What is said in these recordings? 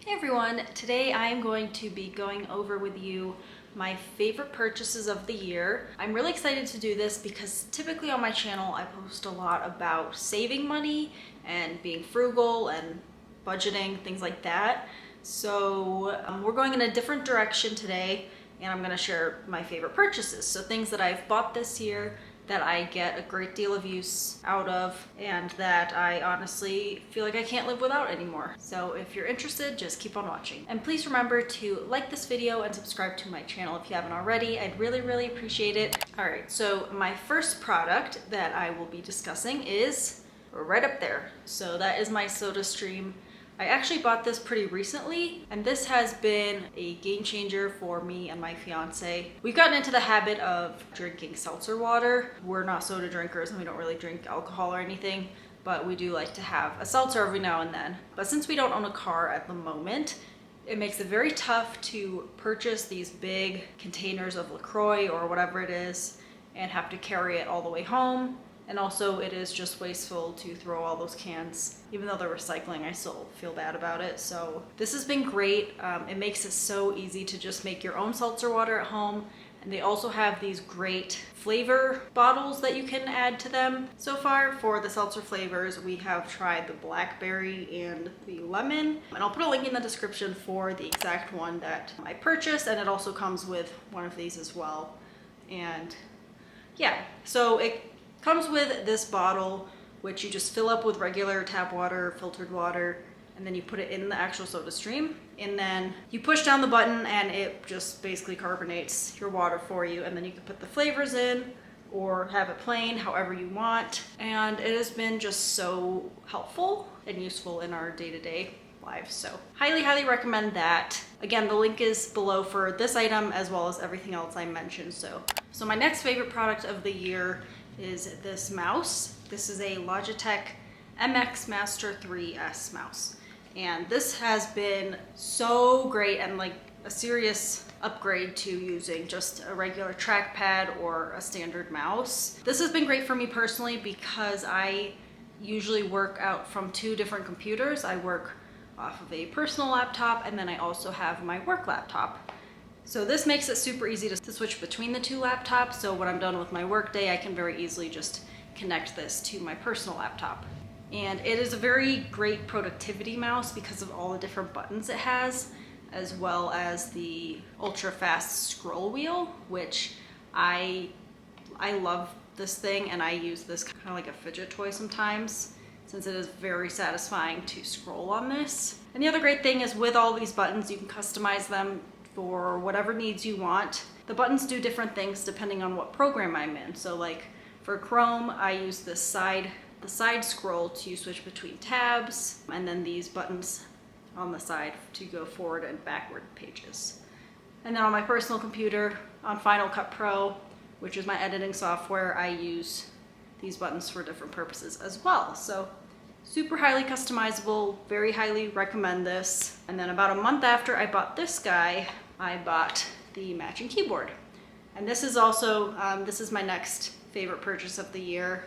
Hey everyone, today I am going to be going over with you my favorite purchases of the year. I'm really excited to do this because typically on my channel I post a lot about saving money and being frugal and budgeting, things like that. So we're going in a different direction today and I'm going to share my favorite purchases. So things that I've bought this year that I get a great deal of use out of and that I honestly feel like I can't live without anymore. So if you're interested, just keep on watching. And please remember to like this video and subscribe to my channel if you haven't already. I'd really appreciate it. All right, so my first product that I will be discussing is right up there. So that is my SodaStream. I actually bought this pretty recently, and this has been a game changer for me and my fiance. We've gotten into the habit of drinking seltzer water. We're not soda drinkers and we don't really drink alcohol or anything, but we do like to have a seltzer every now and then. But since we don't own a car at the moment, it makes it very tough to purchase these big containers of LaCroix or whatever it is and have to carry it all the way home. And also it is just wasteful to throw all those cans. Even though they're recycling, I still feel bad about it. So this has been great. It makes it so easy to just make your own seltzer water at home. And they also have these great flavor bottles that you can add to them. So far for the seltzer flavors, we have tried the blackberry and the lemon. And I'll put a link in the description for the exact one that I purchased. And it also comes with one of these as well. And yeah, so it comes with this bottle, which you just fill up with regular tap water, filtered water, and then you put it in the actual SodaStream. And then you push down the button and it just basically carbonates your water for you. And then you can put the flavors in or have it plain, however you want. And it has been just so helpful and useful in our day-to-day lives. So highly recommend that. Again, the link is below for this item as well as everything else I mentioned. So my next favorite product of the year is this mouse. This is a Logitech MX Master 3S mouse. And this has been so great and like a serious upgrade to using just a regular trackpad or a standard mouse. This has been great for me personally because I usually work out from two different computers. I work off of a personal laptop and then I also have my work laptop. So this makes it super easy to switch between the two laptops. So when I'm done with my work day, I can very easily just connect this to my personal laptop. And it is a very great productivity mouse because of all the different buttons it has, as well as the ultra fast scroll wheel, which I love this thing and I use this kind of like a fidget toy sometimes, since it is very satisfying to scroll on this. And the other great thing is with all these buttons, you can customize them for whatever needs you want. The buttons do different things depending on what program I'm in. So like for Chrome, I use the side scroll to switch between tabs, and then these buttons on the side to go forward and backward pages. And then on my personal computer, on Final Cut Pro, which is my editing software, I use these buttons for different purposes as well. So super highly customizable, very highly recommend this. And then about a month after I bought this guy, I bought the matching keyboard. And this is also, this is my next favorite purchase of the year.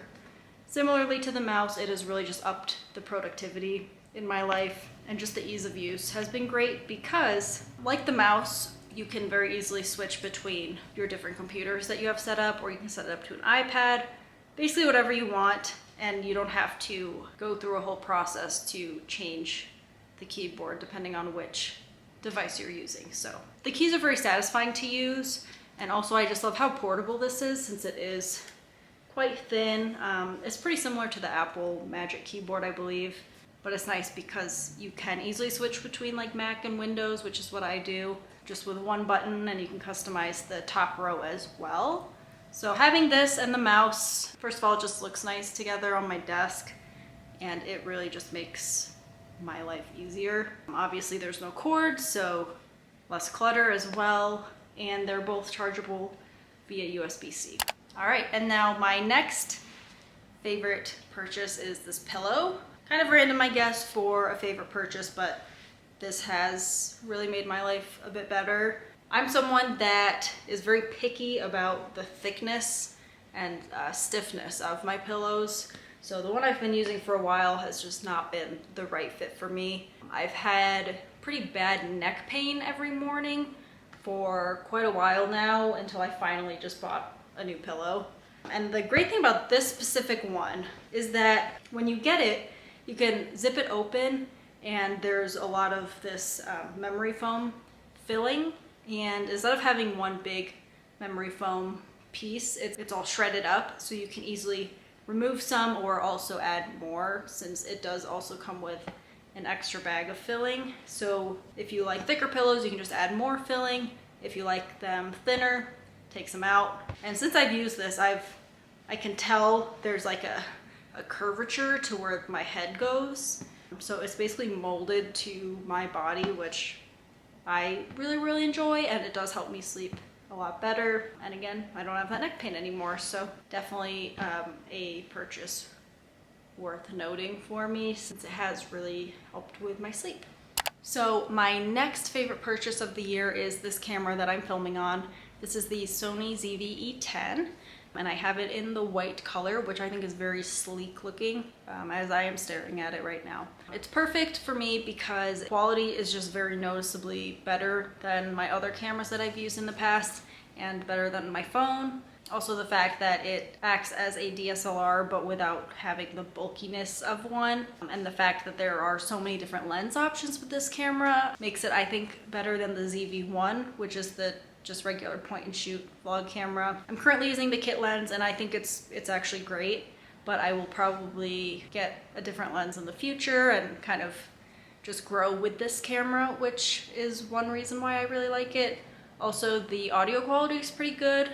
Similarly to the mouse, it has really just upped the productivity in my life, and just the ease of use has been great because, like the mouse, you can very easily switch between your different computers that you have set up, or you can set it up to an iPad, basically whatever you want, and you don't have to go through a whole process to change the keyboard depending on which device you're using. So the keys are very satisfying to use, and also I just love how portable this is since it is quite thin. It's pretty similar to the Apple Magic Keyboard, I believe, but it's nice because you can easily switch between like Mac and Windows, which is what I do, just with one button, and you can customize the top row as well. So having this and the mouse, first of all, it just looks nice together on my desk, and it really just makes my life easier. Obviously there's no cord, so less clutter as well, and they're both chargeable via USB-C. All right, and now my next favorite purchase is this pillow. Kind of random, I guess, for a favorite purchase, but this has really made my life a bit better. I'm someone that is very picky about the thickness and stiffness of my pillows. So the one I've been using for a while has just not been the right fit for me. I've had pretty bad neck pain every morning for quite a while now, until I finally just bought a new pillow. And the great thing about this specific one is that when you get it, you can zip it open, and there's a lot of this memory foam filling. And instead of having one big memory foam piece, it's all shredded up, so you can easily remove some or also add more, since it does also come with an extra bag of filling. So if you like thicker pillows, you can just add more filling. If you like them thinner, take some out. And since I've used this, I can tell there's like a curvature to where my head goes. So it's basically molded to my body, which I really enjoy, and it does help me sleep a lot better. And again, I don't have that neck pain anymore, so definitely a purchase worth noting for me, since it has really helped with my sleep. So my next favorite purchase of the year is this camera that I'm filming on. This is the Sony ZV-E10, and I have it in the white color, which I think is very sleek looking, as I am staring at it right now. It's perfect for me because quality is just very noticeably better than my other cameras that I've used in the past, and better than my phone. Also the fact that it acts as a DSLR but without having the bulkiness of one, and the fact that there are so many different lens options with this camera makes it, I think, better than the ZV-1, which is the just regular point and shoot vlog camera. I'm currently using the kit lens, and I think it's actually great, but I will probably get a different lens in the future and kind of just grow with this camera, which is one reason why I really like it. Also, the audio quality is pretty good,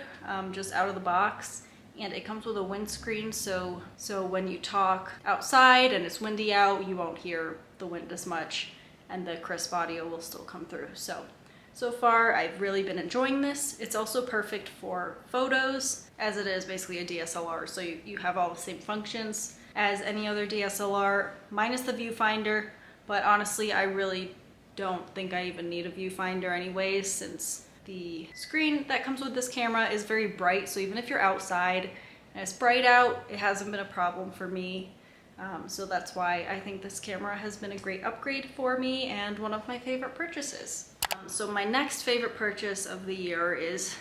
just out of the box, and it comes with a windscreen, so when you talk outside and it's windy out, you won't hear the wind as much, and the crisp audio will still come through. So far, I've really been enjoying this. It's also perfect for photos, as it is basically a DSLR, so you have all the same functions as any other DSLR, minus the viewfinder, but honestly, I really don't think I even need a viewfinder anyways, since the screen that comes with this camera is very bright, so even if you're outside and it's bright out, it hasn't been a problem for me. So that's why I think this camera has been a great upgrade for me and one of my favorite purchases. So my next favorite purchase of the year is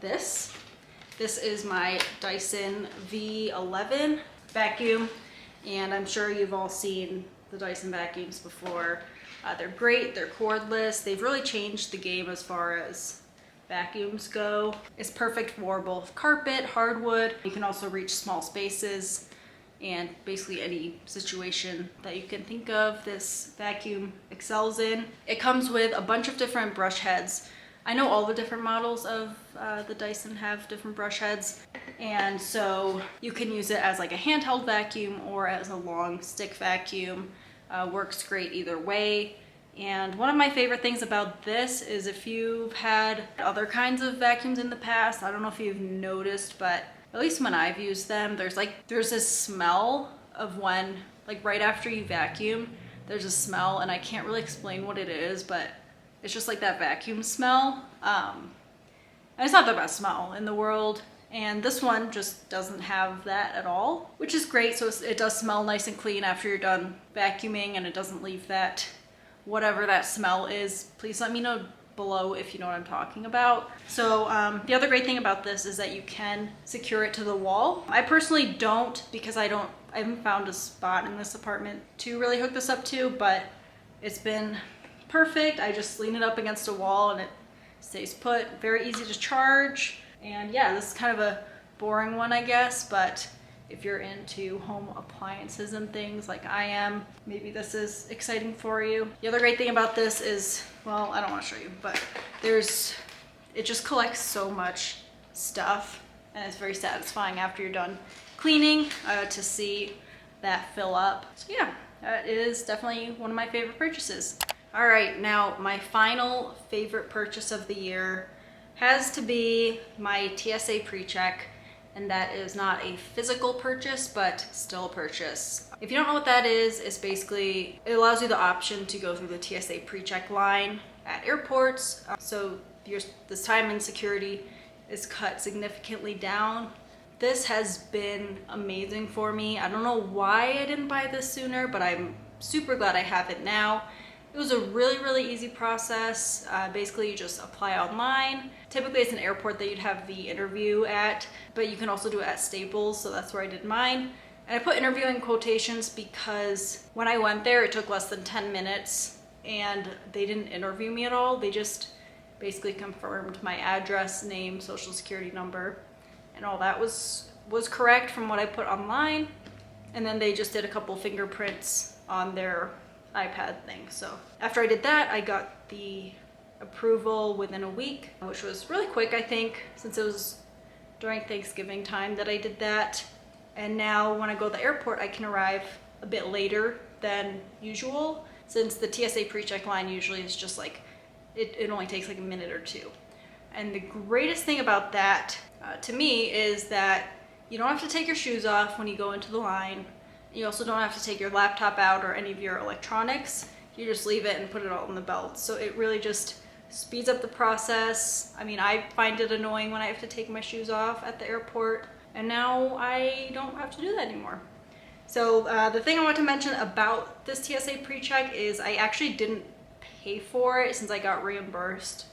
this. This is my Dyson V11 vacuum, and I'm sure you've all seen the Dyson vacuums before. They're great, they're cordless, they've really changed the game as far as vacuums go. It's perfect for both carpet, hardwood. You can also reach small spaces, and basically any situation that you can think of, this vacuum excels in. It comes with a bunch of different brush heads. I know all the different models of the Dyson have different brush heads, and so you can use it as like a handheld vacuum or as a long stick vacuum. Works great either way. And one of my favorite things about this is, if you've had other kinds of vacuums in the past, I don't know if you've noticed, but at least when I've used them, there's this smell of when, like right after you vacuum, there's a smell, and I can't really explain what it is, but it's just like that vacuum smell. And it's not the best smell in the world. And this one just doesn't have that at all, which is great. So it does smell nice and clean after you're done vacuuming, and it doesn't leave that, whatever that smell is. Please let me know below if you know what I'm talking about. So the other great thing about this is that you can secure it to the wall. I personally don't, because I haven't found a spot in this apartment to really hook this up to, but it's been perfect. I just lean it up against a wall and it stays put. Very easy to charge. And yeah, this is kind of a boring one, I guess, but if you're into home appliances and things like I am, maybe this is exciting for you. The other great thing about this is, well, I don't want to show you, but it just collects so much stuff, and it's very satisfying after you're done cleaning to see that fill up. So yeah, that is definitely one of my favorite purchases. All right, now my final favorite purchase of the year has to be my TSA precheck, and that is not a physical purchase, but still a purchase. If you don't know what that is, it's basically, it allows you the option to go through the TSA precheck line at airports. So this time in security is cut significantly down. This has been amazing for me. I don't know why I didn't buy this sooner, but I'm super glad I have it now. It was a really easy process. Basically, you just apply online. Typically, it's an airport that you'd have the interview at, but you can also do it at Staples, so that's where I did mine. And I put interview in quotations because when I went there, it took less than 10 minutes and they didn't interview me at all. They just basically confirmed my address, name, social security number, and all that was correct from what I put online. And then they just did a couple fingerprints on their iPad thing. So after I did that, I got the approval within a week, which was really quick, I think, since it was during Thanksgiving time that I did that. And now when I go to the airport, I can arrive a bit later than usual, since the TSA pre-check line usually is just like, it only takes like a minute or two. And the greatest thing about that to me is that you don't have to take your shoes off when you go into the line. You also don't have to take your laptop out or any of your electronics. You just leave it and put it all in the belt. So it really just speeds up the process. I mean, I find it annoying when I have to take my shoes off at the airport, and now I don't have to do that anymore. So the thing I want to mention about this TSA pre-check is I actually didn't pay for it since I got reimbursed.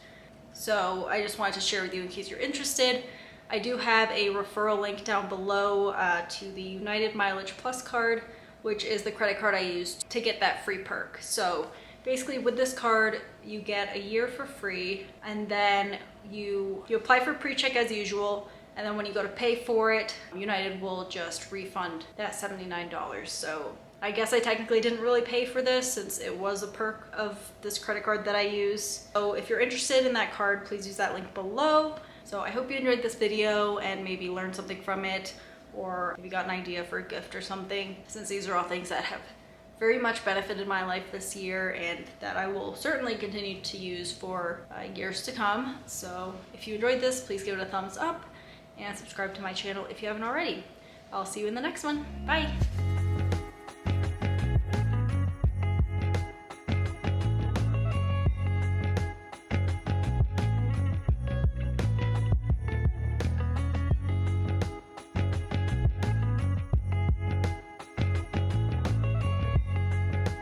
So I just wanted to share with you in case you're interested. I do have a referral link down below to the United Mileage Plus card, which is the credit card I used to get that free perk. So basically with this card, you get a year for free, and then you apply for pre-check as usual, and then when you go to pay for it, United will just refund that $79. So I guess I technically didn't really pay for this since it was a perk of this credit card that I use. So if you're interested in that card, please use that link below. So I hope you enjoyed this video and maybe learned something from it, or maybe got an idea for a gift or something, since these are all things that have very much benefited my life this year and that I will certainly continue to use for years to come. So if you enjoyed this, please give it a thumbs up and subscribe to my channel if you haven't already. I'll see you in the next one. Bye!